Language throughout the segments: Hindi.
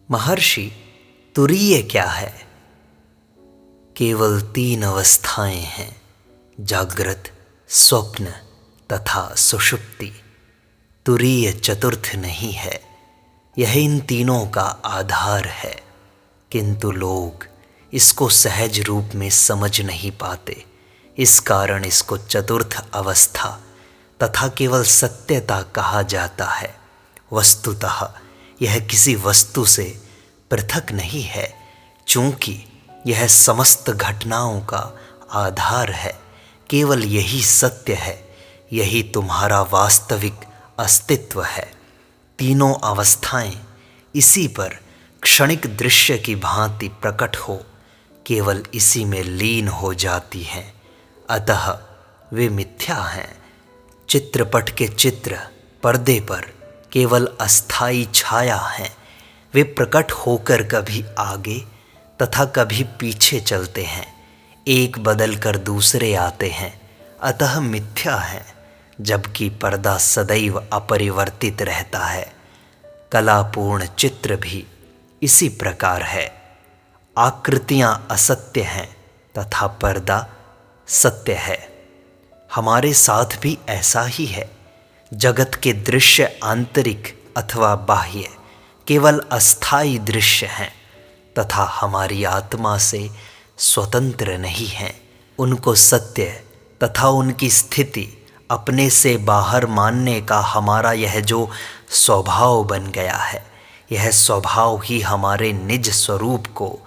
महर्षि तुरीय क्या है? केवल 3 अवस्थाएं हैं, जागृत, स्वप्न तथा सुषुप्ति। तुरीय चतुर्थ नहीं है, यह इन तीनों का आधार है, किंतु लोग इसको सहज रूप में समझ नहीं पाते। इस कारण इसको चतुर्थ अवस्था तथा केवल सत्यता कहा जाता है। वस्तुतः यह किसी वस्तु से पृथक नहीं है, चूंकि यह समस्त घटनाओं का आधार है। केवल यही सत्य है, यही तुम्हारा वास्तविक अस्तित्व है। तीनों अवस्थाएं इसी पर क्षणिक दृश्य की भांति प्रकट हो केवल इसी में लीन हो जाती हैं, अतः वे मिथ्या हैं। चित्रपट के चित्र पर्दे पर केवल अस्थाई छाया हैं। वे प्रकट होकर कभी आगे तथा कभी पीछे चलते हैं, एक बदल कर दूसरे आते हैं, अतः मिथ्या हैं। जबकि पर्दा सदैव अपरिवर्तित रहता है। कलापूर्ण चित्र भी इसी प्रकार है। आकृतियां असत्य हैं तथा पर्दा सत्य है। हमारे साथ भी ऐसा ही है। जगत के दृश्य आंतरिक अथवा बाह्य केवल अस्थाई दृश्य हैं तथा हमारी आत्मा से स्वतंत्र नहीं हैं। उनको सत्य तथा उनकी स्थिति अपने से बाहर मानने का हमारा यह जो स्वभाव बन गया है, यह स्वभाव ही हमारे निज स्वरूप को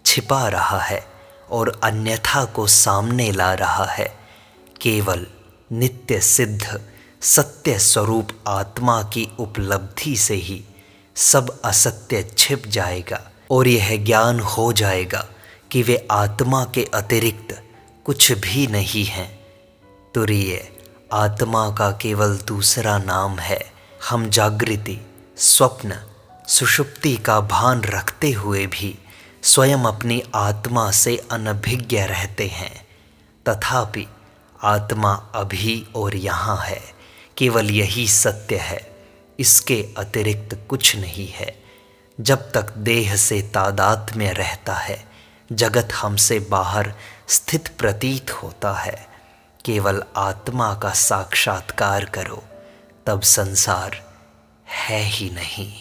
छिपा रहा है और अन्यथा को सामने ला रहा है। केवल नित्य सिद्ध सत्य स्वरूप आत्मा की उपलब्धि से ही सब असत्य छिप जाएगा और यह ज्ञान हो जाएगा कि वे आत्मा के अतिरिक्त कुछ भी नहीं हैं। तुरीय आत्मा का केवल दूसरा नाम है। हम जागृति, स्वप्न, सुषुप्ति का भान रखते हुए भी स्वयं अपनी आत्मा से अनभिज्ञ रहते हैं। तथापि आत्मा अभी और यहाँ है, केवल यही सत्य है, इसके अतिरिक्त कुछ नहीं है। जब तक देह से तादात्म्य में रहता है, जगत हमसे बाहर स्थित प्रतीत होता है। केवल आत्मा का साक्षात्कार करो, तब संसार है ही नहीं।